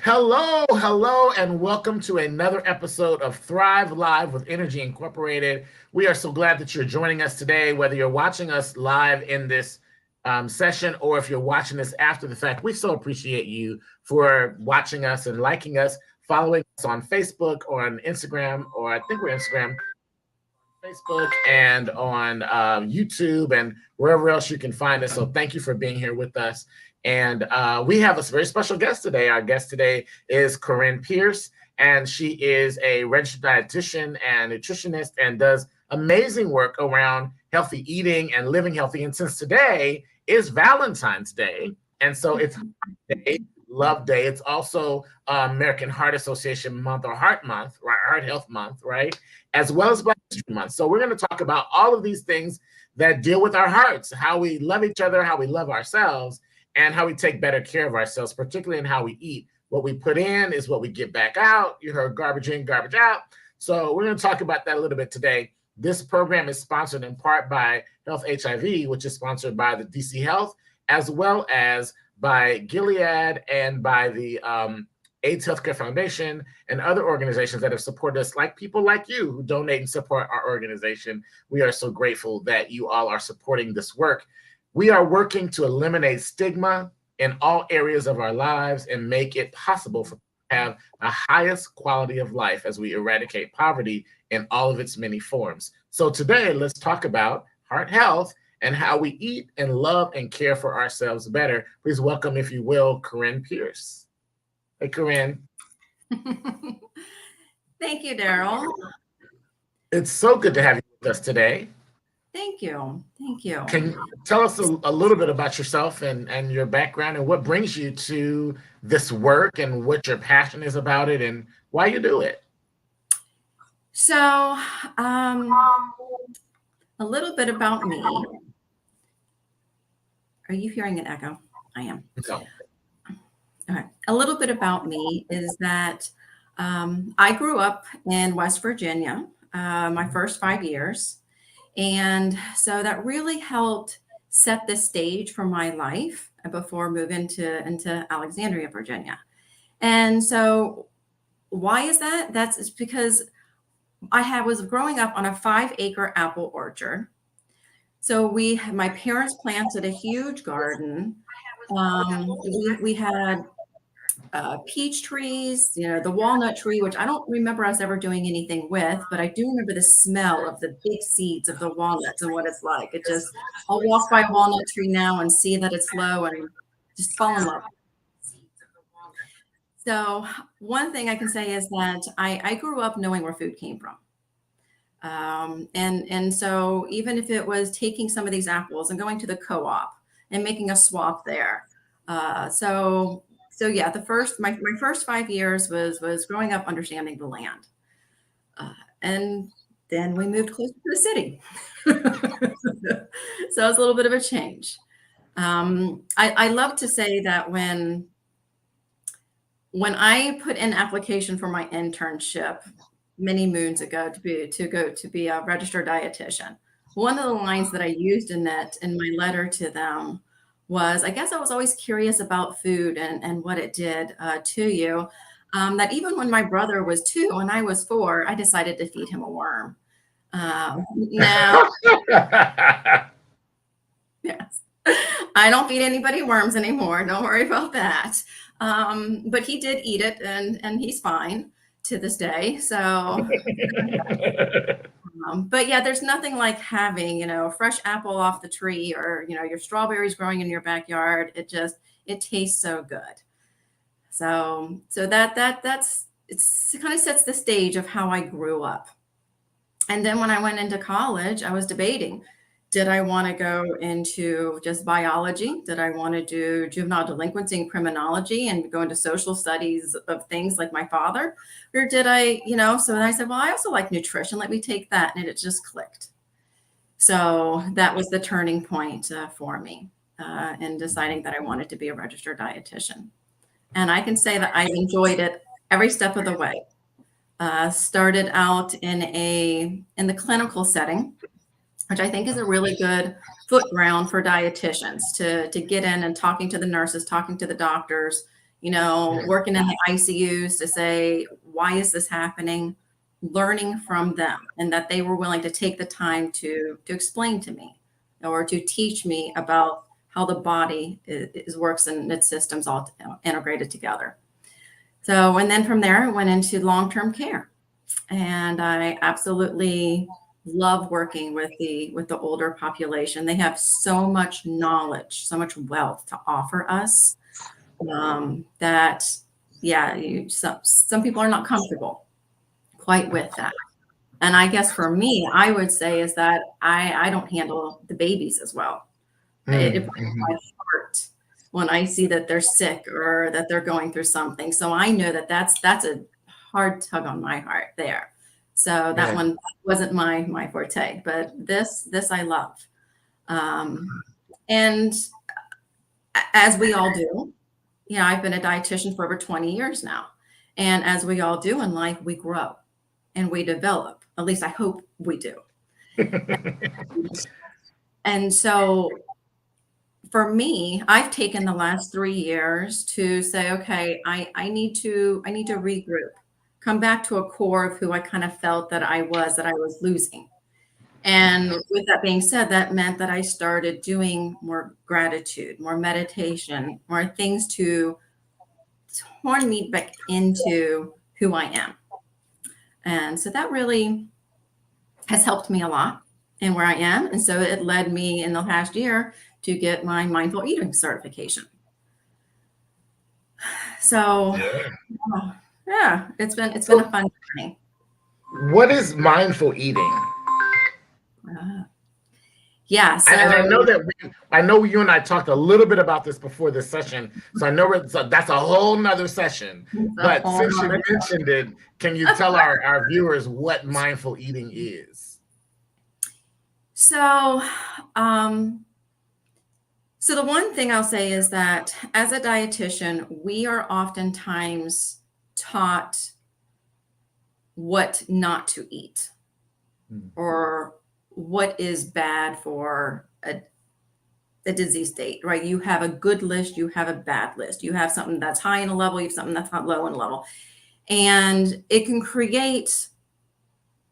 Hello, and welcome to another episode of Thrive Live with Innergy Incorporated. We are so glad that you're joining us today, whether you're watching us live in this session or if you're watching this after the fact. We so appreciate you for watching us and liking us, following us on Facebook or on Instagram, or I think we're Instagram, Facebook, and on YouTube, and wherever else you can find us. So thank you for being here with us. And we have a very special guest today. Our guest today is Corinne Pearce, and she is a registered dietitian and nutritionist and does amazing work around healthy eating and living healthy. And since today is Valentine's Day, and so it's Love Day. It's also American Heart Association Month, or Heart Month, right? Heart Health Month, right? As well as Black History Month. So we're going to talk about all of these things that deal with our hearts, how we love each other, how we love ourselves, and how we take better care of ourselves, particularly in how we eat. What we put in is what we get back out. You heard garbage in, garbage out. So we're going to talk about that a little bit today. This program is sponsored in part by Health HIV, which is sponsored by the DC Health, as well as by Gilead and by the AIDS Healthcare Foundation and other organizations that have supported us, like people like you who donate and support our organization. We are so grateful that you all are supporting this work. We are working to eliminate stigma in all areas of our lives and make it possible for us to have the highest quality of life as we eradicate poverty in all of its many forms. So today, let's talk about heart health and how we eat and love and care for ourselves better. Please welcome, if you will, Corinne Pearce. Hey, Corinne. Thank you, Darryl. It's so good to have you with us today. Thank you. Thank you. Can you tell us a little bit about yourself and your background and what brings you to this work and what your passion is about it and why you do it? So, a little bit about me. Are you hearing an echo? I am. No. Okay. A little bit about me is that I grew up in West Virginia, my first 5 years. And so that really helped set the stage for my life before moving into Alexandria, Virginia. And so why is that? It's because I was growing up on a 5-acre apple orchard. So my parents planted a huge garden. We had peach trees, the walnut tree, which I don't remember us ever doing anything with, but I do remember the smell of the big seeds of the walnuts and what it's like. I'll walk by a walnut tree now and see that it's low and just fall in love. So one thing I can say is that I grew up knowing where food came from. And so even if it was taking some of these apples and going to the co-op and making a swap there. So yeah, my first 5 years was growing up understanding the land. And then we moved closer to the city. So it's a little bit of a change. I love to say that when I put in application for my internship many moons ago to be a registered dietitian, one of the lines that I used in my letter to them was, I guess I was always curious about food and what it did to you. That even when my brother was 2 and I was 4, I decided to feed him a worm. Now, yes, I don't feed anybody worms anymore. Don't worry about that. But he did eat it, and he's fine to this day. So, but yeah, there's nothing like having, a fresh apple off the tree or, your strawberries growing in your backyard. It tastes so good. So that's it kind of sets the stage of how I grew up. And then when I went into college, I was debating, did I want to go into just biology? Did I want to do juvenile delinquency and criminology and go into social studies of things like my father? Or did I, so then I said, well, I also like nutrition. Let me take that. And it just clicked. So that was the turning point for me in deciding that I wanted to be a registered dietitian. And I can say that I've enjoyed it every step of the way. Started out in the clinical setting, which I think is a really good foot ground for dietitians to get in and talking to the nurses, talking to the doctors, working in the ICUs to say, why is this happening? Learning from them, and that they were willing to take the time to explain to me or to teach me about how the body works and its systems all integrated together. So, and then from there, I went into long-term care, and I absolutely love working with the older population. They have so much knowledge, so much wealth to offer us, that some people are not comfortable quite with that. And I guess for me, I would say is that I don't handle the babies as well. It breaks my heart when I see that they're sick or that they're going through something. So I know that that's a hard tug on my heart there. So that one wasn't my forte, but this I love. And as we all do, I've been a dietitian for over 20 years now. And as we all do in life, we grow and we develop. At least I hope we do. And so for me, I've taken the last 3 years to say, okay, I need to regroup, come back to a core of who I kind of felt that I was losing. And with that being said, that meant that I started doing more gratitude, more meditation, more things to turn me back into who I am. And so that really has helped me a lot in where I am. And so it led me in the last year to get my mindful eating certification. So it's been a fun journey. What is mindful eating? So I know you and I talked a little bit about this before this session, so I know that's a whole nother session. But since you mentioned it, can you tell our viewers what mindful eating is? So, so the one thing I'll say is that as a dietitian, we are oftentimes taught what not to eat or what is bad for a disease state, right? You have a good list, you have a bad list. You have something that's high in a level, you have something that's not low in a level. And it can create,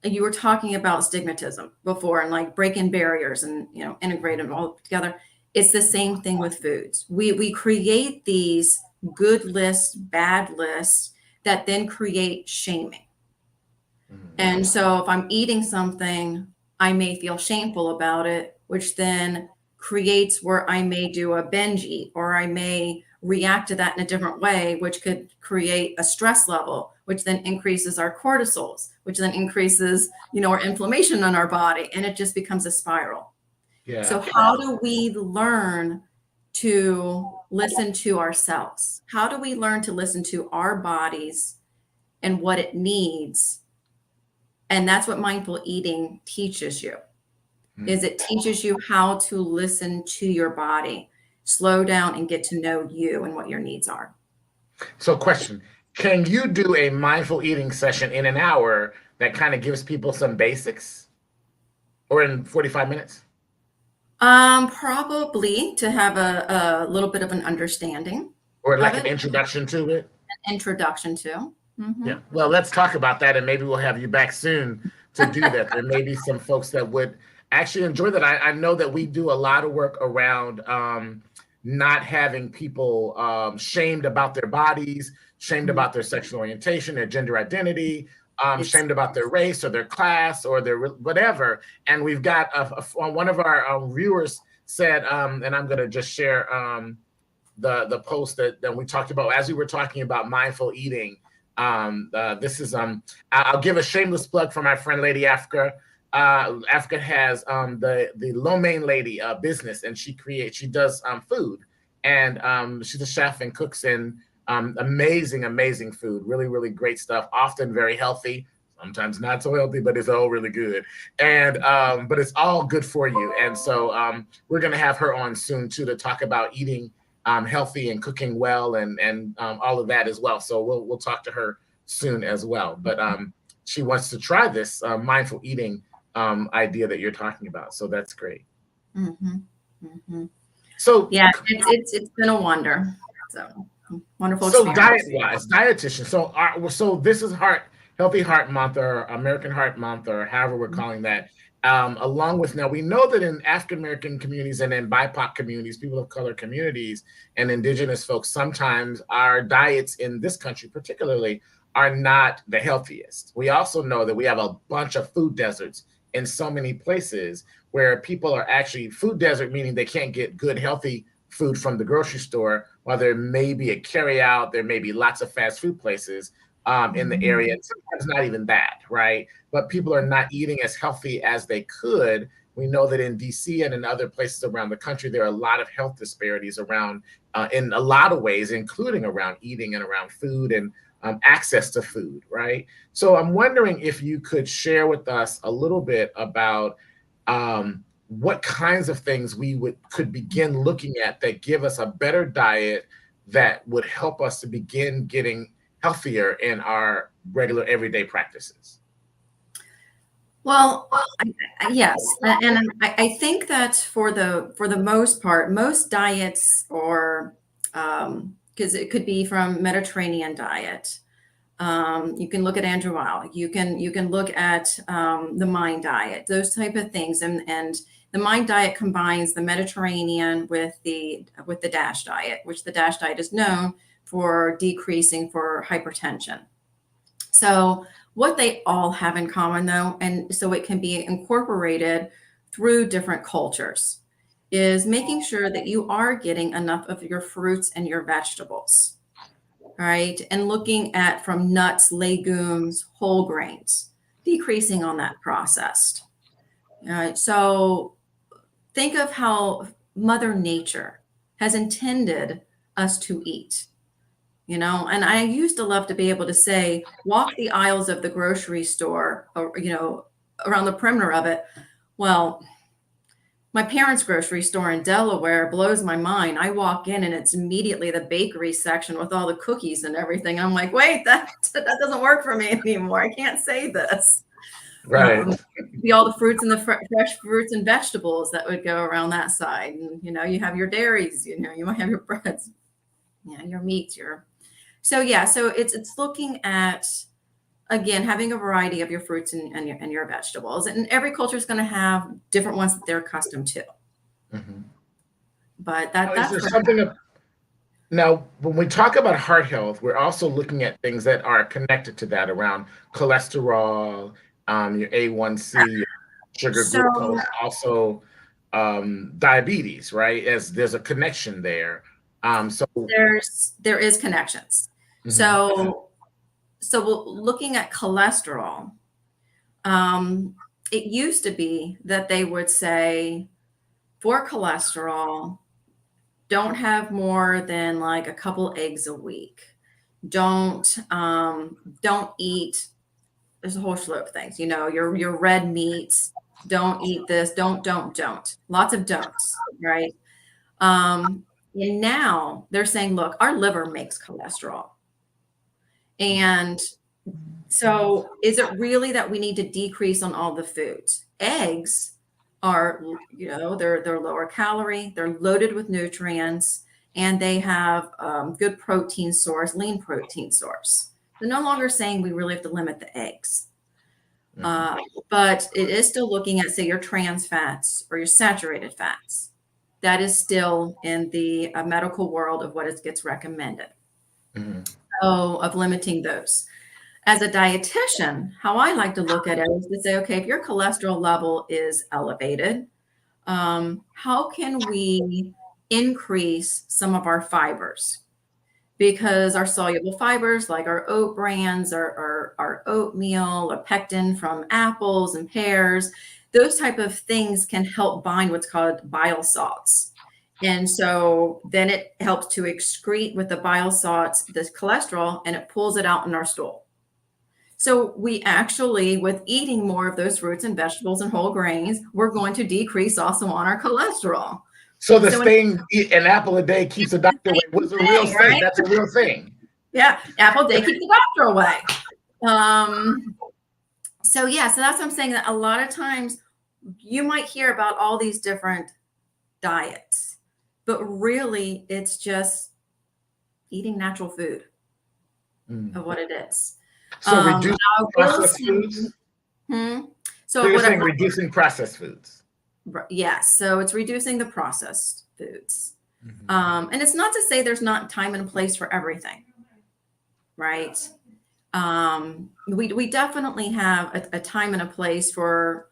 you were talking about stigmatism before and like breaking barriers and, integrate them all together. It's the same thing with foods. We create these good lists, bad lists that then create shaming. And so if I'm eating something, I may feel shameful about it, which then creates where I may do a binge eat, or I may react to that in a different way, which could create a stress level, which then increases our cortisols, which then increases, our inflammation in our body, and it just becomes a spiral. Yeah. So how do we learn to listen to ourselves? How do we learn to listen to our bodies and what it needs? And that's what mindful eating teaches you, is it teaches you how to listen to your body, slow down and get to know you and what your needs are. So question, can you do a mindful eating session in an hour that kind of gives people some basics, or in 45 minutes? Probably to have a little bit of an understanding. Or like an introduction to it? An introduction to. Mm-hmm. Yeah. Well, let's talk about that, and maybe we'll have you back soon to do that. There may be some folks that would actually enjoy that. I know that we do a lot of work around not having people shamed about their bodies, shamed about their sexual orientation, their gender identity, shamed about their race or their class or their whatever. And we've got one of our viewers said, and I'm going to just share the post that we talked about as we were talking about mindful eating. This is I'll give a shameless plug for my friend Lady Africa. Africa has the Lo Mein Lady business, and she does food, and she's a chef and cooks in amazing food, really great stuff, often very healthy, sometimes not so healthy, but it's all really good, and but it's all good for you. And so we're gonna have her on soon too to talk about eating healthy and cooking well and all of that as well. So we'll talk to her soon as well. But she wants to try this mindful eating idea that you're talking about. So that's great. Mm-hmm. Mm-hmm. So yeah, it's been a wonder. So wonderful So experience. diet-wise, dietitian. So this is Healthy Heart Month, or American Heart Month, or however we're calling that. Along with, now we know that in African American communities and in BIPOC communities, people of color communities, and indigenous folks, sometimes our diets in this country, particularly, are not the healthiest. We also know that we have a bunch of food deserts in so many places where people are actually food desert, meaning they can't get good, healthy food from the grocery store, while there may be a carry out, there may be lots of fast food places in the area, and sometimes not even that, right? But people are not eating as healthy as they could. We know that in DC and in other places around the country, there are a lot of health disparities around in a lot of ways, including around eating and around food and access to food, right? So I'm wondering if you could share with us a little bit about what kinds of things we could begin looking at that give us a better diet that would help us to begin getting healthier in our regular everyday practices. Well, yes, and I think that for the most part, most diets, or because it could be from Mediterranean diet. You can look at Andrew Weil. You can look at the Mind diet, those type of things, and the Mind diet combines the Mediterranean with the DASH diet, which the DASH diet is known for decreasing for hypertension. So what they all have in common, though, and so it can be incorporated through different cultures, is making sure that you are getting enough of your fruits and your vegetables. Right. And looking at from nuts, legumes, whole grains, decreasing on that processed. So think of how Mother Nature has intended us to eat, and I used to love to be able to say, walk the aisles of the grocery store, or, around the perimeter of it. Well, my parents' grocery store in Delaware blows my mind. I walk in and it's immediately the bakery section with all the cookies and everything. I'm like, wait, that doesn't work for me anymore. I can't say this. Right. Be all the fruits and the fresh fruits and vegetables that would go around that side. And, you have your dairies, you might have your breads, your meats, so it's looking at, again, having a variety of your fruits and your vegetables, and every culture is going to have different ones that they're accustomed to. Mm-hmm. But Is there something now, when we talk about heart health, we're also looking at things that are connected to that, around cholesterol, your A1C, your sugar, glucose, also diabetes, right? As there's a connection there. So there is connections. Mm-hmm. So looking at cholesterol, it used to be that they would say, for cholesterol, don't have more than like a couple eggs a week. Don't eat. There's a whole slew of things. Your red meats. Don't eat this. Don't. Lots of don'ts, right? And now they're saying, look, our liver makes cholesterol. And so is it really that we need to decrease on all the foods? Eggs are, they're lower calorie, they're loaded with nutrients, and they have good protein source, lean protein source. They're no longer saying we really have to limit the eggs. But it is still looking at, say, your trans fats or your saturated fats. That is still in the medical world of what gets recommended. Mm-hmm. So of limiting those. As a dietitian, how I like to look at it is to say, okay, if your cholesterol level is elevated, how can we increase some of our fibers? Because our soluble fibers, like our oat brands, our oatmeal, or pectin from apples and pears, those type of things can help bind what's called bile salts. And so then it helps to excrete with the bile salts, this cholesterol, and it pulls it out in our stool. So we actually, with eating more of those fruits and vegetables and whole grains, we're going to decrease also on our cholesterol. So saying eat an apple a day keeps the doctor away was a real thing. Right? That's a real thing. Yeah, apple a day keeps the doctor away. So that's what I'm saying, that a lot of times you might hear about all these different diets, but really it's just eating natural food of what it is. So reducing I will processed say- foods? So So you're what saying reducing processed foods? Yes. So it's reducing the processed foods. And it's not to say there's not time and a place for everything, right? We definitely have a time and a place for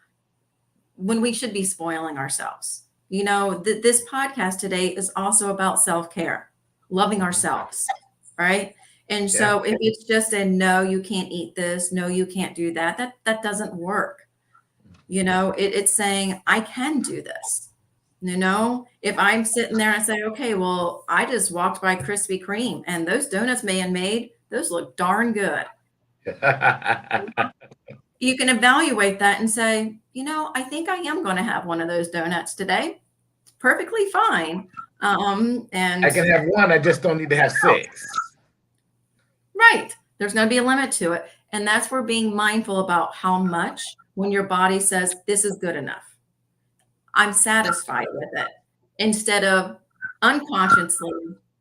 when we should be spoiling ourselves. You know, this podcast today is also about self-care, loving ourselves, right? And so if it's just a no, you can't eat this, no, you can't do that, that doesn't work. You know, it's saying I can do this. You know, if I'm sitting there and I say, okay, well, I just walked by Krispy Kreme and those donuts man made, those look darn good. You can evaluate that and say, you know, I think I am going to have one of those donuts today. Perfectly fine. And I can have one, I just don't need to have 6. Right. There's going to be a limit to it. And that's where being mindful about how much when your body says, this is good enough. I'm satisfied with it instead of unconsciously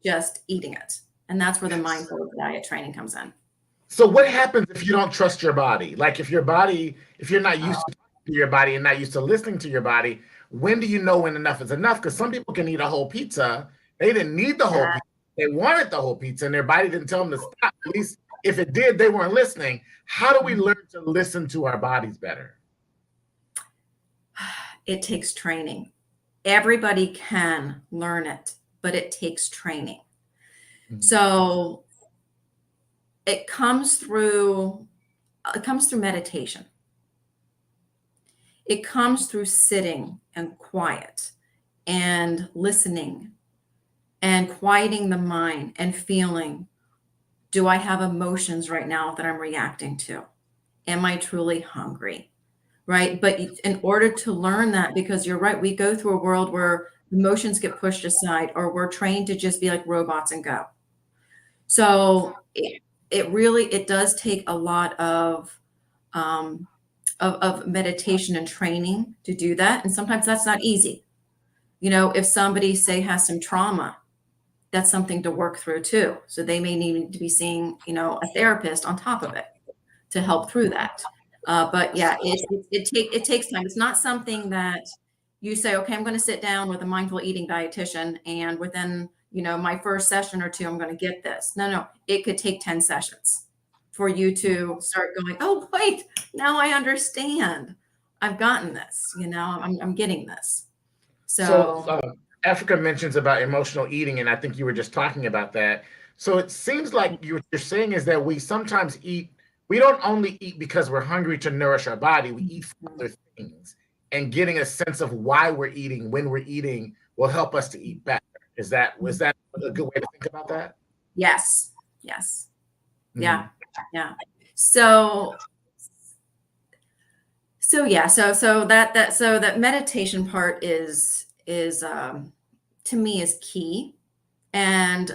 just eating it. And that's where the mindful diet training comes in. So what happens if you don't trust your body? Like if you're not used to your body and not used to listening to your body, when do you know when enough is enough? Because some people can eat a whole pizza. They didn't need the whole pizza. They wanted the whole pizza and their body didn't tell them to stop. At least if it did, they weren't listening. How do we learn to listen to our bodies better? It takes training. Everybody can learn it, but it takes training. So it comes through meditation. It comes through sitting and quiet and listening and quieting the mind and feeling, do I have emotions right now that I'm reacting to? Am I truly hungry? Right. But in order to learn that, because you're right, we go through a world where emotions get pushed aside or we're trained to just be like robots and go. So it does take a lot of meditation and training to do that. And sometimes that's not easy. You know, if somebody say has some trauma, that's something to work through too. So they may need to be seeing, you know, a therapist on top of it to help through that. But yeah, it takes time. It's not something that you say, okay, I'm going to sit down with a mindful eating dietitian and within, you know, my first session or 2, I'm going to get this. No, it could take 10 sessions for you to start going, oh, wait, now I understand. I've gotten this, you know, I'm getting this. So Africa mentions about emotional eating, and I think you were just talking about that. So it seems like what you're saying is that we sometimes eat. We don't only eat because we're hungry to nourish our body. We eat for other things, and getting a sense of why we're eating, when we're eating, will help us to eat better. Was that a good way to think about that? Yes. Yeah. So that meditation part is to me is key. And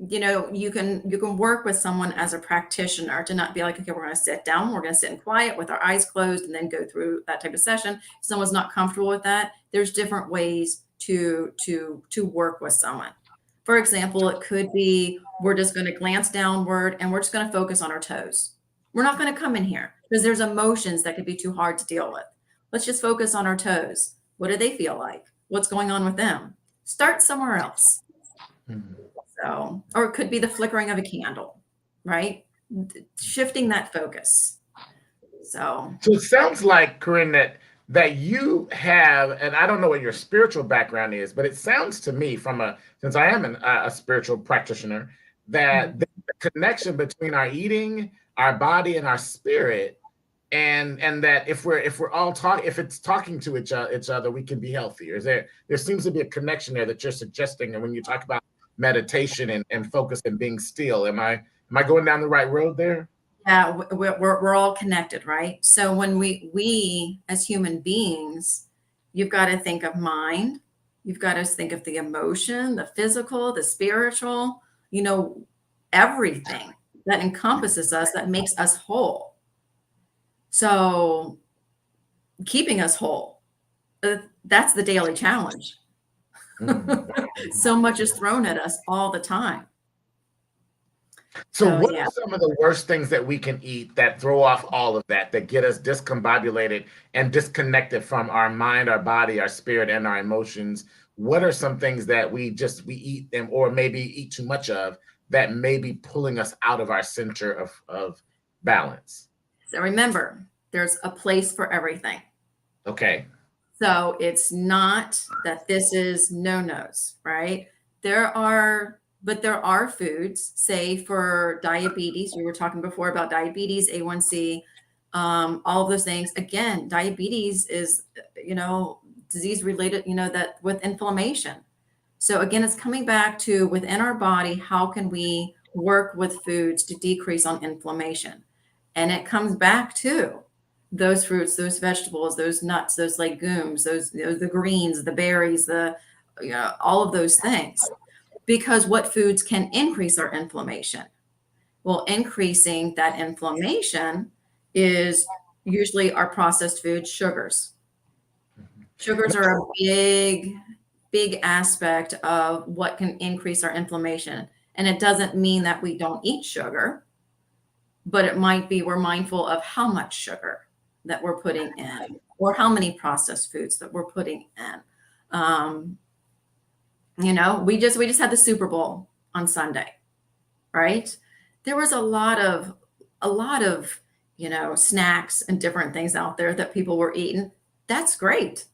you know, you can work with someone as a practitioner to not be like, okay, we're going to sit down, we're going to sit in quiet with our eyes closed and then go through that type of session. If someone's not comfortable with that, there's different ways to work with someone. For example, it could be we're just going to glance downward and we're just going to focus on our toes. We're not going to come in here because there's emotions that could be too hard to deal with. Let's just focus on our toes. What do they feel like? What's going on with them? Start somewhere else. So, or it could be the flickering of a candle, right? Shifting that focus. So it sounds like, Corinne, that you have, and I don't know what your spiritual background is, but it sounds to me since I am a spiritual practitioner, that the connection between our eating, our body, and our spirit, and that if it's talking to each other, we can be healthier. There seems to be a connection there that you're suggesting, and when you talk about meditation and focus and being still, am I going down the right road there? Yeah, we're all connected, right? So when we as human beings, you've got to think of mind, you've got to think of the emotion, the physical, the spiritual, you know, everything that encompasses us, that makes us whole. So keeping us whole, that's the daily challenge. So much is thrown at us all the time. So, So what are yeah. some of the worst things that we can eat that throw off all of that, that get us discombobulated and disconnected from our mind, our body, our spirit, and our emotions? What are some things that we eat them, or maybe eat too much of, that may be pulling us out of our center of balance? So remember, there's a place for everything. Okay. So it's not that this is no-nos, right? But there are foods, say for diabetes, you were talking before about diabetes, A1C, all of those things. Again, diabetes is, disease related, that with inflammation. So again, it's coming back to within our body, how can we work with foods to decrease on inflammation? And it comes back to those fruits, those vegetables, those nuts, those legumes, those, the greens, the berries, all of those things. Because what foods can increase our inflammation? Well, increasing that inflammation is usually our processed foods, sugars. Sugars are a big aspect of what can increase our inflammation. And it doesn't mean that we don't eat sugar, but it might be we're mindful of how much sugar that we're putting in, or how many processed foods that we're putting in. We just had the Super Bowl on Sunday, right? There was a lot of snacks and different things out there that people were eating. That's great.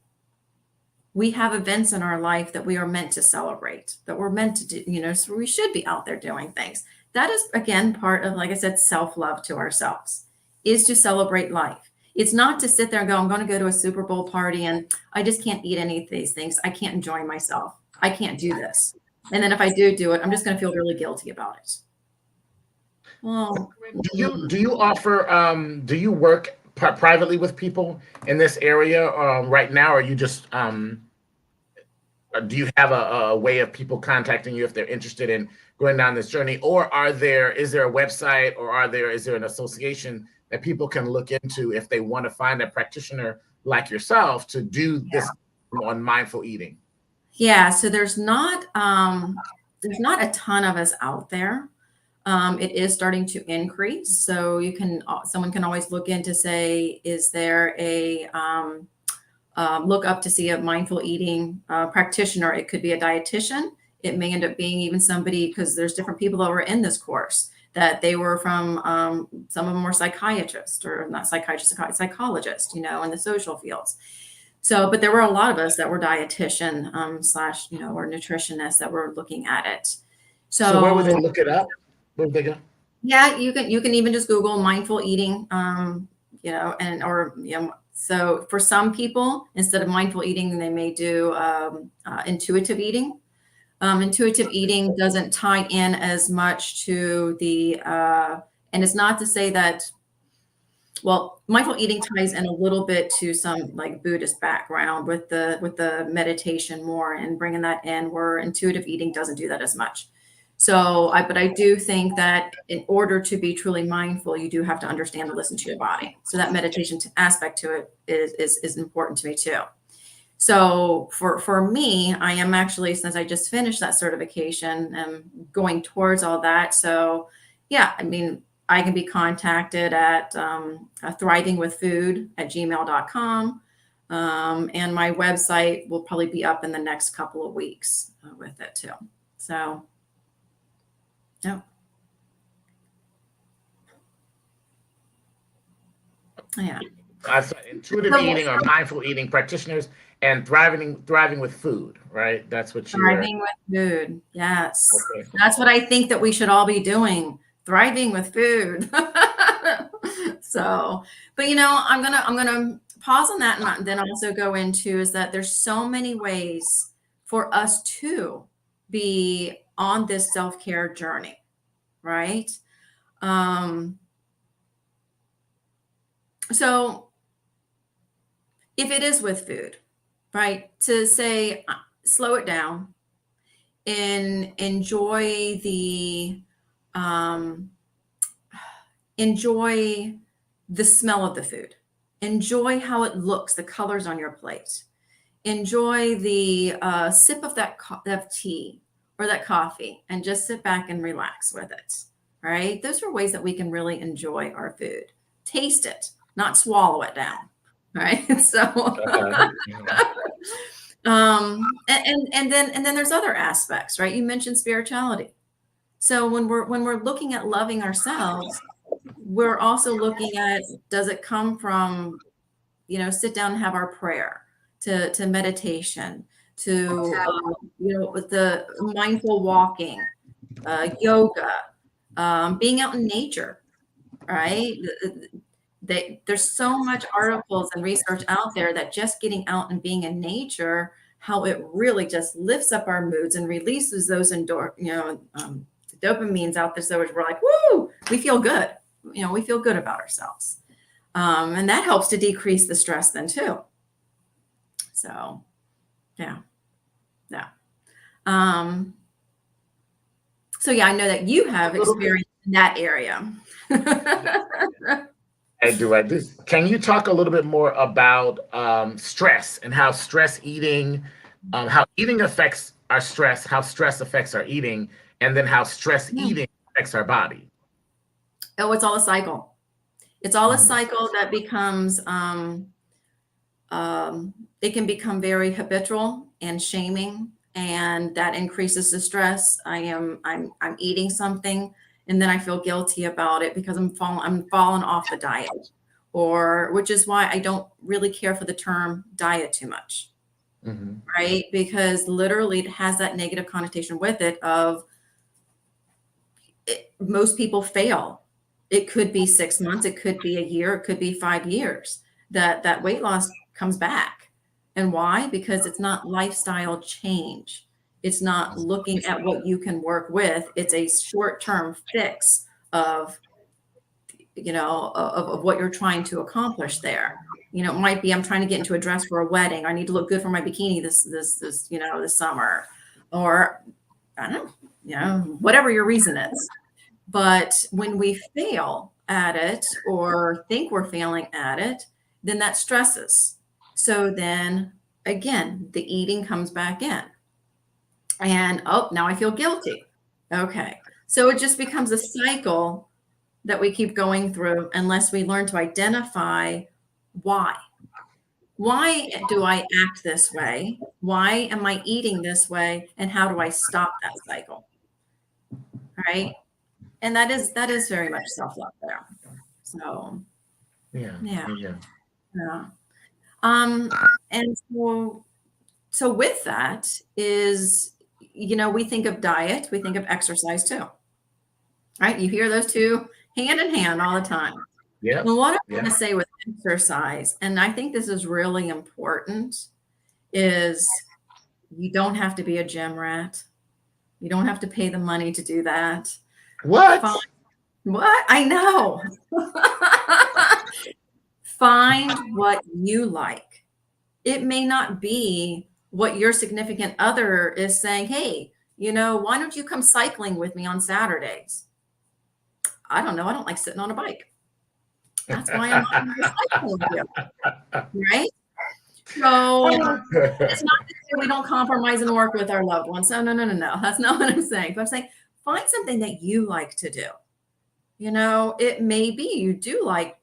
We have events in our life that we are meant to celebrate, that we're meant to do, so we should be out there doing things. That is, again, part of, like I said, self-love to ourselves, is to celebrate life. It's not to sit there and go, I'm going to go to a Super Bowl party and I just can't eat any of these things. I can't enjoy myself. I can't do this. And then if I do it, I'm just going to feel really guilty about it. Well, Do you offer do you work privately with people in this area right now, or you just or do you have a way of people contacting you if they're interested in going down this journey, or is there a website, or is there an association that people can look into if they want to find a practitioner like yourself to do this on mindful eating? yeah. So there's not a ton of us out there. It is starting to increase. So someone can always look in to say, is there a look up to see a mindful eating practitioner? It could be a dietitian. It may end up being even somebody, because there's different people that were in this course that they were from, some of them were psychiatrists, or not psychiatrists, psychologists, in the social fields. So, but there were a lot of us that were dietitian slash, or nutritionists that were looking at it. So where would they So look it up? Where would they go? yeah, you can even just Google mindful eating, so for some people, instead of mindful eating, they may do intuitive eating. Intuitive eating doesn't tie in as much to and it's not to say that, well, mindful eating ties in a little bit to some like Buddhist background with the meditation more, and bringing that in, where intuitive eating doesn't do that as much. But I do think that in order to be truly mindful, you do have to understand and listen to your body. So that meditation aspect to it is important to me too. So for me, I am actually, since I just finished that certification, going towards all that. So yeah, I mean, I can be contacted at thrivingwithfood@gmail.com. And my website will probably be up in the next couple of weeks with it too. So, yeah. Yeah. Intuitive eating or mindful eating practitioners, and thriving with food, right? That's what you're Thriving with food. Yes. Okay. That's what I think that we should all be doing. Thriving with food. So, but I'm gonna pause on that, and then also go into is that there's so many ways for us to be on this self-care journey, right? So if it is with food, right, to say, slow it down and enjoy the smell of the food, enjoy how it looks, the colors on your plate, enjoy the sip of that tea or that coffee, and just sit back and relax with it. right? Those are ways that we can really enjoy our food. Taste it, not swallow it down, right? So, and then there's other aspects, right? You mentioned spirituality. So when we're looking at loving ourselves, we're also looking at, does it come from, sit down and have our prayer, to meditation, to with the mindful walking, yoga, being out in nature, right? There's so much articles and research out there that just getting out and being in nature, how it really just lifts up our moods and releases those dopamines out there. So we're like, woo, we feel good. We feel good about ourselves. And that helps to decrease the stress then too. So, yeah. So yeah, I know that you have experience in that area. I do. Can you talk a little bit more about stress and how stress eating, how eating affects our stress, how stress affects our eating, and then how stress eating affects our body? Oh, it's all a cycle. It's all a cycle that becomes, it can become very habitual and shaming, and that increases the stress. I'm eating something, and then I feel guilty about it because I'm falling off the diet, which is why I don't really care for the term diet too much, right? Because literally it has that negative connotation with it of most people fail. It could be 6 months, it could be a year, it could be 5 years that weight loss comes back. And why? Because it's not lifestyle change. It's not looking at what you can work with. It's a short-term fix of what you're trying to accomplish there. It might be, I'm trying to get into a dress for a wedding. I need to look good for my bikini this summer, or I don't know, whatever your reason is. But when we fail at it or think we're failing at it, then that stresses. So then again, the eating comes back in. And now I feel guilty. Okay. So it just becomes a cycle that we keep going through unless we learn to identify why. Why do I act this way? Why am I eating this way? And how do I stop that cycle? Right. And that is very much self-love there. So yeah. And so with that is, we think of diet, we think of exercise too, right? You hear those two hand in hand all the time. Yeah. And what I'm going to say with exercise, and I think this is really important, is you don't have to be a gym rat. You don't have to pay the money to do that. What? What? I know. Find what you like. It may not be what your significant other is saying. Hey, why don't you come cycling with me on Saturdays? I don't know. I don't like sitting on a bike. That's why I'm on cycling with you. Right? So it's not that we don't compromise and work with our loved ones. No. That's not what I'm saying. But I'm saying find something that you like to do. It may be you do like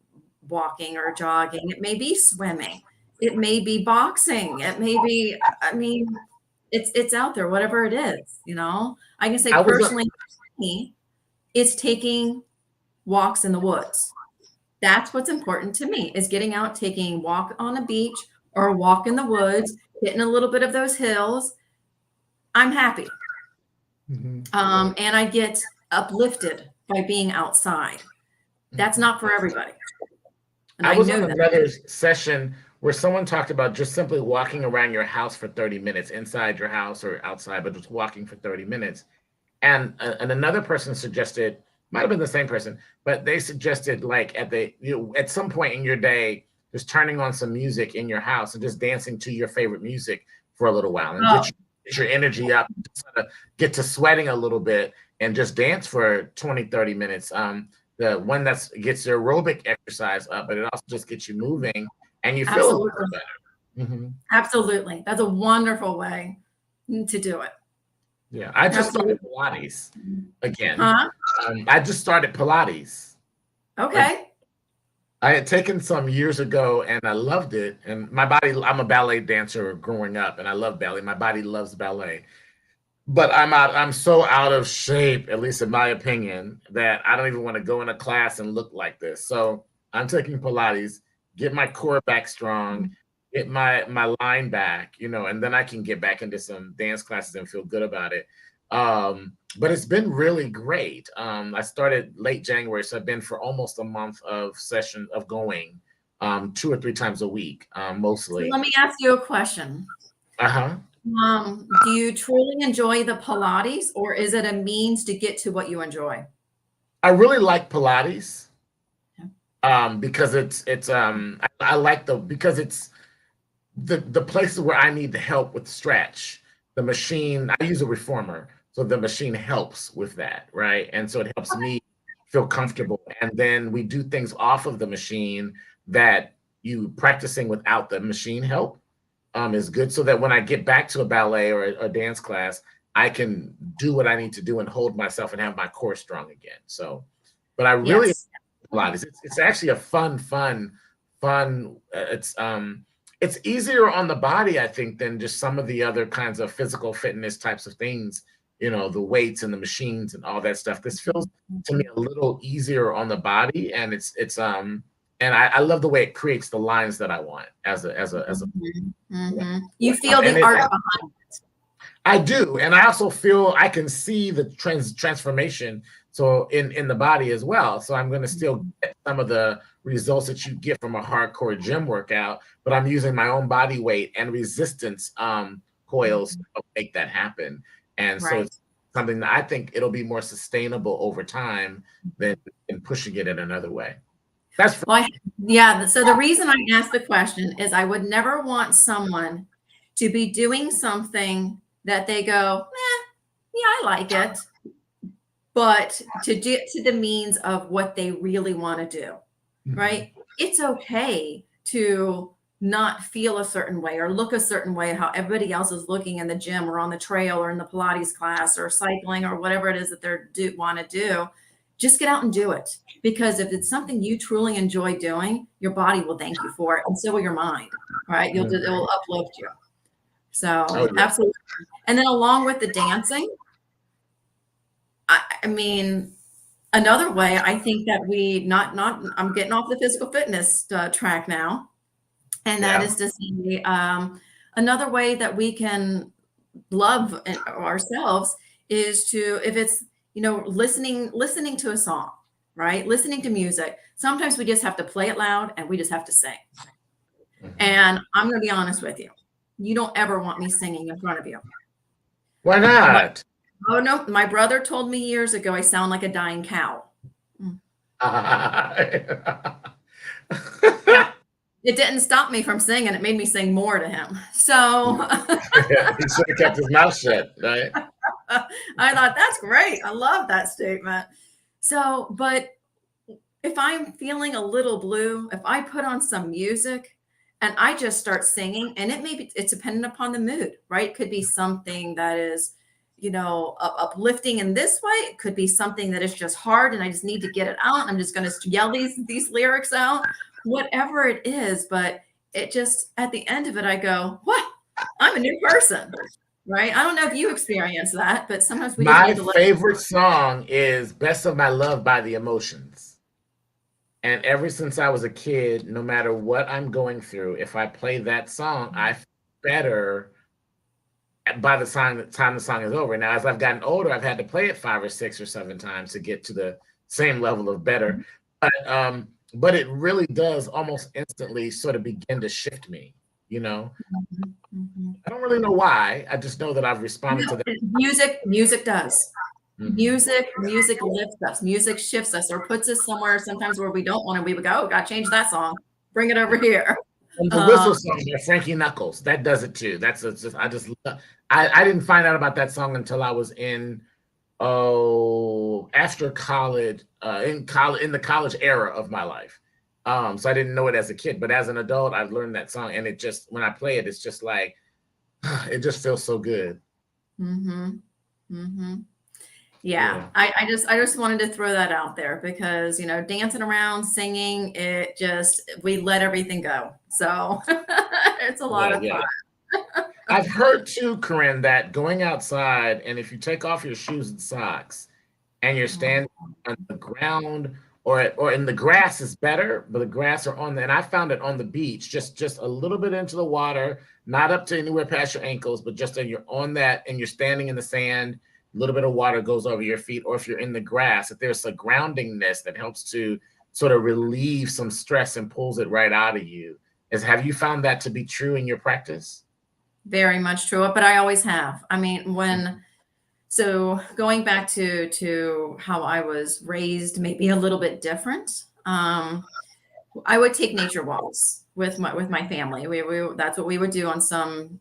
walking or jogging. It may be swimming. It may be boxing. It may be, it's out there, whatever it is, I can say personally, for me, it's taking walks in the woods. That's what's important to me, is getting out, taking a walk on a beach or a walk in the woods, hitting a little bit of those hills. I'm happy. And I get uplifted by being outside. That's not for everybody. And I was in another session where someone talked about just simply walking around your house for 30 minutes, inside your house or outside, but just walking for 30 minutes. And another person suggested, might have been the same person, but they suggested like at some point in your day, just turning on some music in your house and just dancing to your favorite music for a little while and get your energy up, get to sweating a little bit and just dance for 20, 30 minutes. The one that gets your aerobic exercise up, but it also just gets you moving and you feel a little better. Absolutely. That's a wonderful way to do it. Yeah. I just started Pilates again. I just started Pilates. Okay. I had taken some years ago and I loved it. And my body, I'm a ballet dancer growing up and I love ballet. My body loves ballet. But I'm so out of shape, at least in my opinion, that I don't even want to go in a class and look like this. So I'm taking Pilates, get my core back strong, get my line back, and then I can get back into some dance classes and feel good about it. But it's been really great. I started late January, so I've been for almost a month of session of going 2 or 3 times a week, So mostly. let me ask you a question. Uh-huh. Do you truly enjoy the Pilates, or is it a means to get to what you enjoy? I really like Pilates. Okay. Because I like because it's the places where I need the help with the stretch. The machine, I use a reformer, so the machine helps with that, right? And so it helps me feel comfortable. And then we do things off of the machine that you practicing without the machine help is good, so that when I get back to a ballet or a dance class, I can do what I need to do and hold myself and have my core strong again. So, but I really Yes. Pilates. It's actually a fun. It's easier on the body, I think, than just some of the other kinds of physical fitness types of things. The weights and the machines and all that stuff. This feels to me a little easier on the body, and and I love the way it creates the lines that I want as a. You feel the art behind it. I do, and I also feel I can see the transformation. So in the body as well. So I'm going to still get some of the results that you get from a hardcore gym workout, but I'm using my own body weight and resistance coils to make that happen. And so it's something that I think it'll be more sustainable over time than pushing it in another way. That's yeah. So the reason I asked the question is I would never want someone to be doing something that they go, yeah, I like it. But to get to the means of what they really want to do, right? It's okay to not feel a certain way or look a certain way, how everybody else is looking in the gym or on the trail or in the Pilates class or cycling or whatever it is that they want to do. Just get out and do it. Because if it's something you truly enjoy doing, your body will thank you for it. And so will your mind, right? It will uplift you. So absolutely. And then along with the dancing, I mean, another way I think that I'm getting off the physical fitness track now, and that is to say, another way that we can love ourselves is to, if it's listening to a song, right? Listening to music. Sometimes we just have to play it loud and we just have to sing. And I'm going to be honest with you. You don't ever want me singing in front of you. Why not? Oh, no. My brother told me years ago I sound like a dying cow. Yeah. It didn't stop me from singing. It made me sing more to him. So he should have kept his mouth shut, right? I thought, that's great. I love that statement. So, but if I'm feeling a little blue, if I put on some music and I just start singing, and it's dependent upon the mood, right? It could be something that is, uplifting in this way. It could be something that is just hard and I just need to get it out. I'm just going to yell these lyrics out, whatever it is. But it just, at the end of it, I go, what? I'm a new person, right? I don't know if you experience that, but sometimes we just need to My favorite song is Best of My Love by The Emotions. And ever since I was a kid, no matter what I'm going through, if I play that song, I feel better by the time the song is over. Now, as I've gotten older, I've had to play it 5 or 6 or 7 times to get to the same level of better. But it really does almost instantly sort of begin to shift me, I don't really know why. I just know that I've responded to that. Music does. Music lifts us. Music shifts us or puts us somewhere sometimes where we don't want to. We would go, oh, got to change that song. Bring it over here. And the Whistle song by Frankie Knuckles, that does it too. I didn't find out about that song until I was after college, in the college era of my life. So I didn't know it as a kid, but as an adult, I've learned that song, and it just, when I play it, it's just like, it just feels so good. Yeah, I just wanted to throw that out there because, dancing around, singing, we let everything go. So it's a lot of Yeah. fun. I've heard too, Corinne, that going outside and if you take off your shoes and socks and you're standing on the ground or in the grass is better, but the grass are on the, and I found it on the beach, just a little bit into the water, not up to anywhere past your ankles, but just you're on that and you're standing in the sand, a little bit of water goes over your feet, or if you're in the grass, that there's a groundingness that helps to sort of relieve some stress and pulls it right out of you. Have you found that to be true in your practice? Very much true, but I always have. I mean, so going back to how I was raised, maybe a little bit different. I would take nature walks with my family. That's what we would do on some,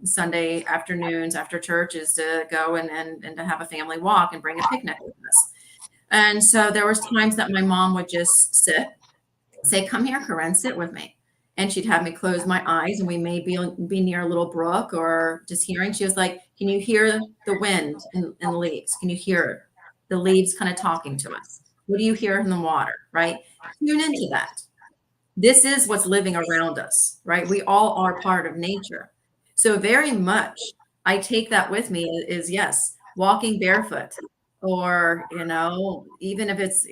Sunday afternoons after church, is to go and to have a family walk and bring a picnic with us. And so there was times that my mom would just say, "Come here, Corinne, sit with me." And she'd have me close my eyes, and we may be near a little brook or just hearing. She was like, "Can you hear the wind in the leaves? Can you hear the leaves kind of talking to us? What do you hear in the water?" Right? Tune into that. This is what's living around us, right? We all are part of nature. So very much, I take that with me is yes, walking barefoot, or, even if it's,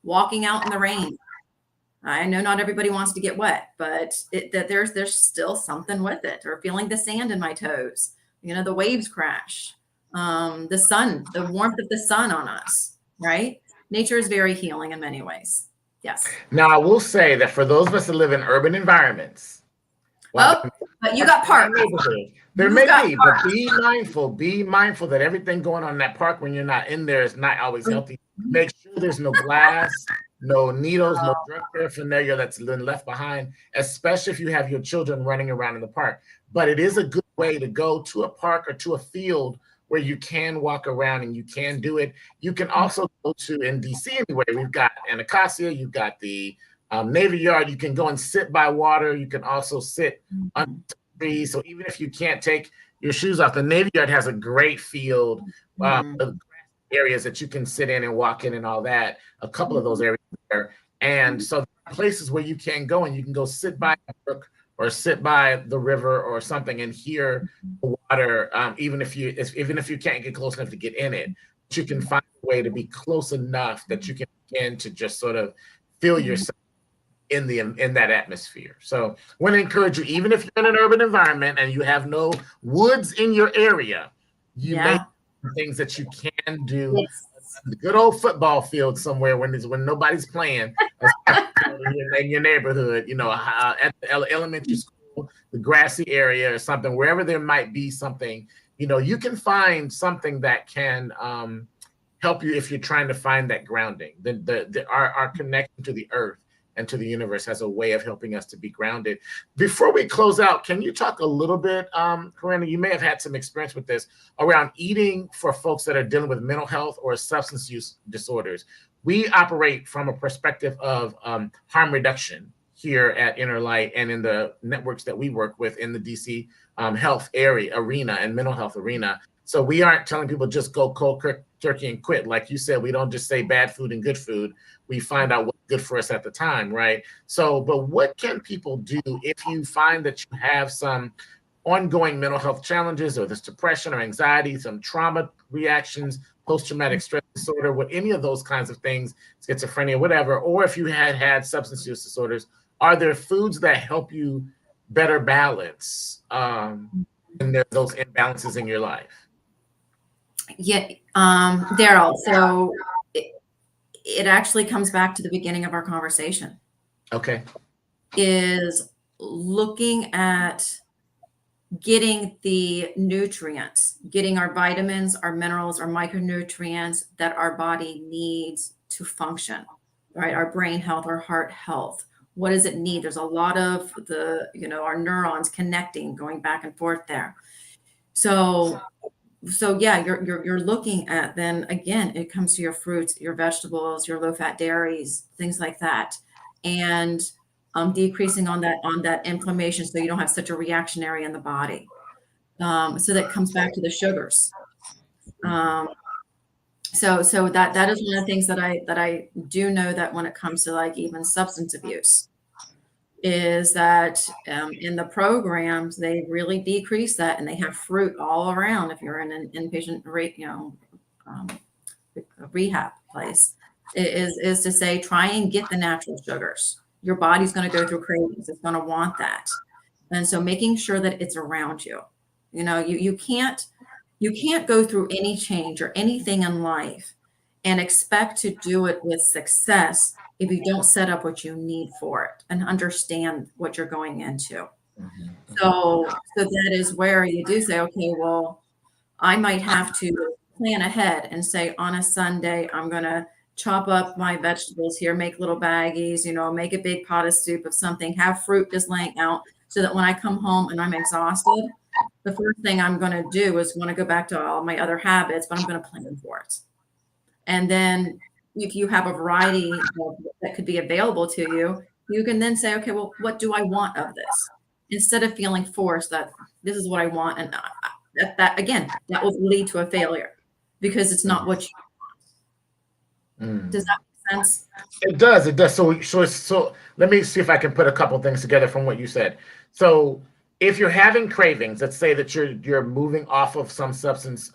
walking out in the rain. I know not everybody wants to get wet, but that there's still something with it, or feeling the sand in my toes, the waves crash, the sun, the warmth of the sun on us, right? Nature is very healing in many ways. Yes. Now, I will say that for those of us that live in urban environments, but you got parks. There may be, but be mindful that everything going on in that park when you're not in there is not always healthy. Make sure there's no glass, no needles, no drug paraphernalia that's been left behind, especially if you have your children running around in the park. But it is a good way to go to a park or to a field where you can walk around and you can do it. You can also go to, in DC anyway, we've got Anacostia, you've got the Navy Yard. You can go and sit by water. You can also sit under trees. So even if you can't take your shoes off, the Navy Yard has a great field of areas that you can sit in and walk in and all that. A couple of those areas there. And so there are places where you can go and you can go sit by a brook or sit by the river or something and hear the water, even if you can't get close enough to get in it. But you can find a way to be close enough that you can begin to just sort of feel yourself in that atmosphere. So I want to encourage you, even if you're in an urban environment and you have no woods in your area, you may have things that you can do. Yes. The good old football field somewhere when nobody's playing in your neighborhood, at the elementary school, the grassy area or something, wherever there might be something, you can find something that can help you if you're trying to find that grounding. Our connection to the earth and to the universe has a way of helping us to be grounded. Before we close out, can you talk a little bit, Corinne, you may have had some experience with this, around eating for folks that are dealing with mental health or substance use disorders. We operate from a perspective of harm reduction here at Inner Light and in the networks that we work with in the DC health arena and mental health arena. So we aren't telling people just go cold turkey and quit. Like you said, we don't just say bad food and good food. We find out what's good for us at the time, right? So, but what can people do if you find that you have some ongoing mental health challenges, or this depression or anxiety, some trauma reactions, post-traumatic stress disorder, with any of those kinds of things, schizophrenia, whatever, or if you had substance use disorders, are there foods that help you better balance those imbalances in your life? Yeah, Darryl. So it actually comes back to the beginning of our conversation. Okay. Is looking at getting the nutrients, getting our vitamins, our minerals, our micronutrients that our body needs to function, right? Our brain health, our heart health. What does it need? There's a lot of our neurons connecting, going back and forth there. So yeah, you're looking at, then again, it comes to your fruits, your vegetables, your low-fat dairies, things like that, and decreasing on that inflammation, so you don't have such a reactionary in the body. So that comes back to the sugars. So that is one of the things that I do know, that when it comes to like even substance abuse, is that in the programs they really decrease that, and they have fruit all around if you're in an inpatient um, rehab place. Is to say, try and get the natural sugars. Your body's going to go through cravings. It's going to want that. And so making sure that it's around you. You can't go through any change or anything in life and expect to do it with success if you don't set up what you need for it and understand what you're going into. So that is where you do say, okay, well, I might have to plan ahead and say, on a Sunday, I'm going to chop up my vegetables here, make little baggies, make a big pot of soup of something, have fruit just laying out, so that when I come home and I'm exhausted, the first thing I'm going to do is want to go back to all my other habits, but I'm going to plan for it. And then if you have a variety that could be available to you, you can then say, okay, well, what do I want of this? Instead of feeling forced that this is what I want. And that again, that will lead to a failure because it's not what you want. Does that make sense? It does. It does. So let me see if I can put a couple things together from what you said. So if you're having cravings, let's say that you're moving off of some substance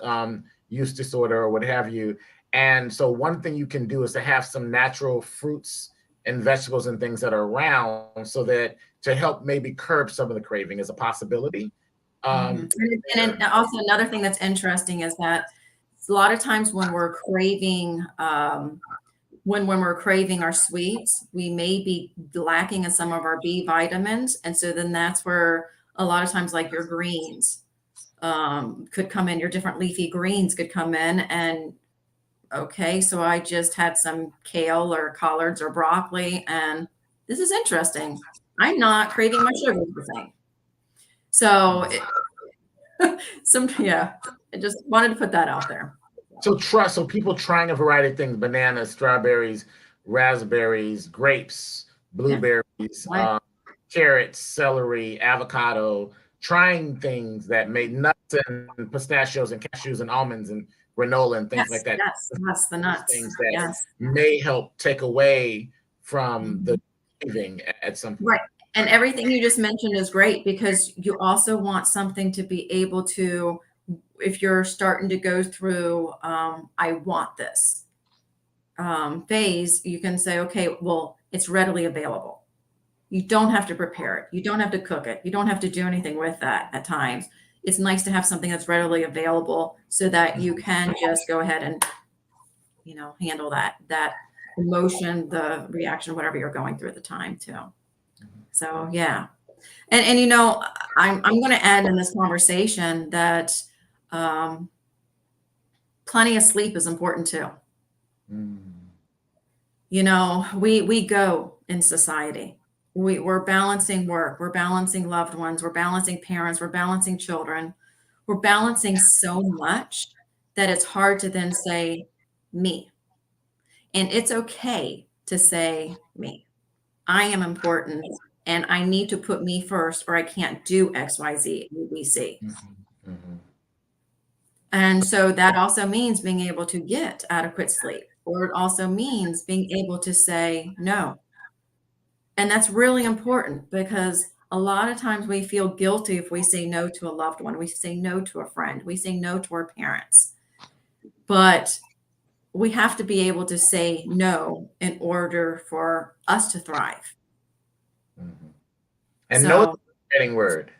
use disorder or what have you. And so one thing you can do is to have some natural fruits and vegetables and things that are around, so that to help maybe curb some of the craving is a possibility. And also another thing that's interesting is that a lot of times when we're craving when we're craving our sweets, we may be lacking in some of our B vitamins. And so then that's where a lot of times like your greens could come in, your different leafy greens could come in. And okay, so I just had some kale or collards or broccoli, and this is interesting. I'm not craving my sugar the same. So yeah, I just wanted to put that out there. So people trying a variety of things: bananas, strawberries, raspberries, grapes, blueberries, carrots, celery, avocado, trying things that made nuts and pistachios and cashews and almonds and granola and things like that. Yes, the nuts. Things that may help take away from the craving at some point. Right. And everything you just mentioned is great, because you also want something to be able to, if you're starting to go through, I want this phase, you can say, okay, well, it's readily available. You don't have to prepare it. You don't have to cook it. You don't have to do anything with that at times. It's nice to have something that's readily available so that you can just go ahead and, handle that emotion, the reaction, whatever you're going through at the time too. So, yeah. And I'm going to add in this conversation that plenty of sleep is important too. We go in society. We're balancing work, we're balancing loved ones, we're balancing parents, we're balancing children. We're balancing so much that it's hard to then say me. And it's okay to say me. I am important and I need to put me first, or I can't do X, Y, Z, A, B, C. And so that also means being able to get adequate sleep, or it also means being able to say no. And that's really important, because a lot of times we feel guilty if we say no to a loved one, we say no to a friend, we say no to our parents. But we have to be able to say no in order for us to thrive. And no is a getting word.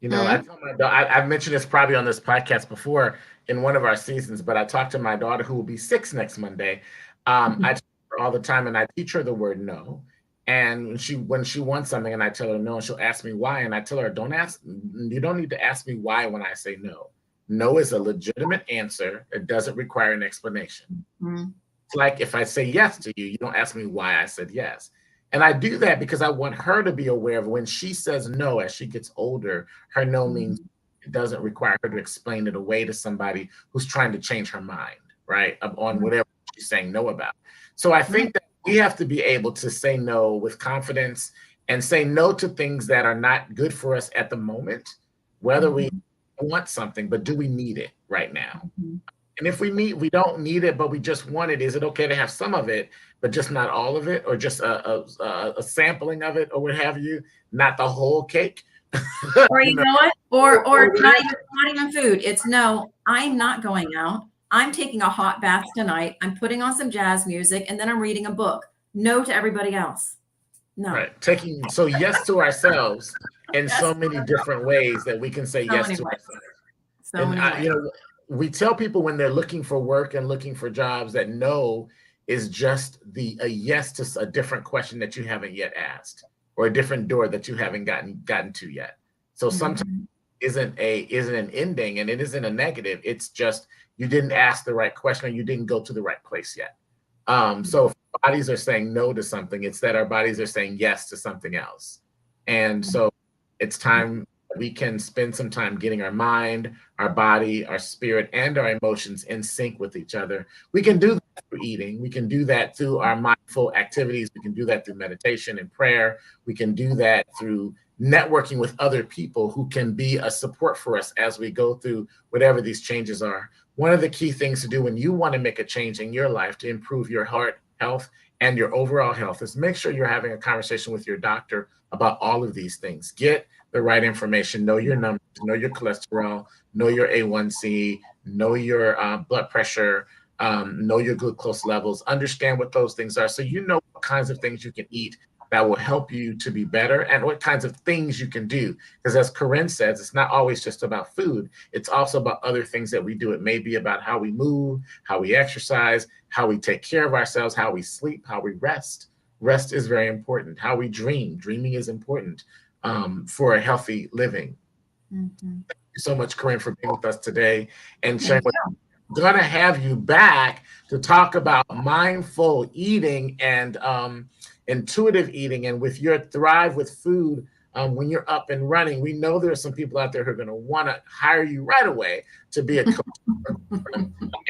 I tell my daughter, I've mentioned this probably on this podcast before in one of our seasons, but I talked to my daughter, who will be 6 next Monday. I tell her all the time, and I teach her the word no. And when she wants something and I tell her no, and she'll ask me why, and I tell her, you don't need to ask me why when I say no. No is a legitimate answer. It doesn't require an explanation. It's like if I say yes to you, you don't ask me why I said yes. And I do that because I want her to be aware of when she says no as she gets older, her no means it doesn't require her to explain it away to somebody who's trying to change her mind, right, on whatever she's saying no about. So I think that we have to be able to say no with confidence and say no to things that are not good for us at the moment, whether we want something, but do we need it right now? And if we don't need it, but we just want it, is it okay to have some of it, but just not all of it, or just a sampling of it, or what have you, not the whole cake? Or you know what? Or or not even food. It's no, I'm not going out. I'm taking a hot bath tonight. I'm putting on some jazz music, and then I'm reading a book. No to everybody else. No. Right. So yes to ourselves in Yes. so many different ways that we can say So yes many to ways. ourselves. So And many ways. you know, we tell people when they're looking for work and looking for jobs that no is just a yes to a different question that you haven't yet asked, or a different door that you haven't gotten to yet. So sometimes isn't an ending, and it isn't a negative. It's just you didn't ask the right question, or you didn't go to the right place yet. So if our bodies are saying no to something, it's that our bodies are saying yes to something else. And so it's time we can spend some time getting our mind, our body, our spirit, and our emotions in sync with each other. We can do that through eating. We can do that through our mindful activities. We can do that through meditation and prayer. We can do that through networking with other people who can be a support for us as we go through whatever these changes are. One of the key things to do when you want to make a change in your life to improve your heart health and your overall health is make sure you're having a conversation with your doctor about all of these things. Get the right information, know your numbers, know your cholesterol, know your A1C, know your blood pressure, know your glucose levels, understand what those things are so you know what kinds of things you can eat that will help you to be better and what kinds of things you can do. Because as Corinne says, it's not always just about food. It's also about other things that we do. It may be about how we move, how we exercise, how we take care of ourselves, how we sleep, how we rest. Rest is very important. How we dream. Dreaming is important for a healthy living. Thank you so much, Corinne, for being with us today and sharing with us. I'm gonna have you back to talk about mindful eating and intuitive eating, and with your Thrive with Food, when you're up and running, we know there are some people out there who are going to want to hire you right away to be a coach.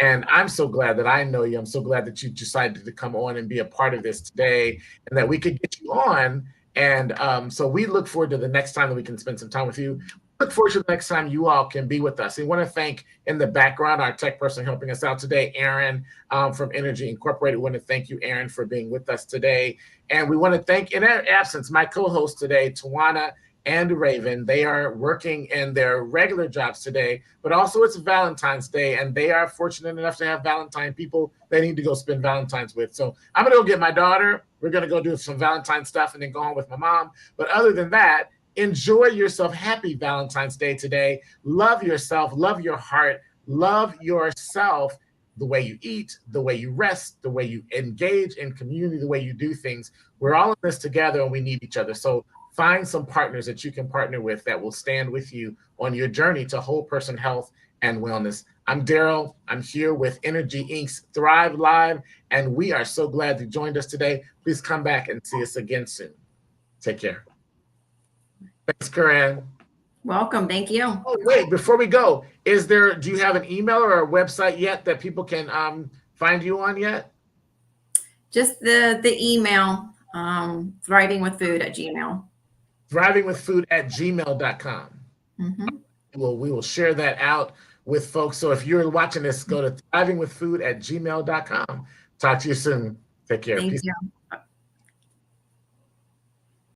And I'm so glad that I know you. I'm so glad that you decided to come on and be a part of this today, and that we could get you on. And so we look forward to the next time that we can spend some time with you. Look forward to the next time you all can be with us. We want to thank in the background our tech person helping us out today, Aaron from Innergy Incorporated. We want to thank you, Aaron, for being with us today. And we want to thank, in our absence, my co-host today, Tawana and Raven. They are working in their regular jobs today, but also it's Valentine's Day, and they are fortunate enough to have Valentine people they need to go spend Valentine's with. So I'm going to go get my daughter. We're going to go do some Valentine stuff and then go home with my mom. But other than that, enjoy yourself. Happy Valentine's Day today. Love yourself. Love your heart. Love yourself. The way you eat, the way you rest, the way you engage in community, the way you do things. We're all in this together and we need each other. So find some partners that you can partner with that will stand with you on your journey to whole person health and wellness. I'm Darryl. I'm here with Innergy Inc.'s Thrive Live, and we are so glad you joined us today. Please come back and see us again soon. Take care. Thanks, Corinne. Welcome. Thank you. Oh, wait, before we go, do you have an email or a website yet that people can find you on yet? Just the email, thrivingwithfood@gmail. Thrivingwithfood@gmail.com. We will share that out with folks. So if you're watching this, go to thrivingwithfood@gmail.com. Talk to you soon. Take care. Thank Peace. you.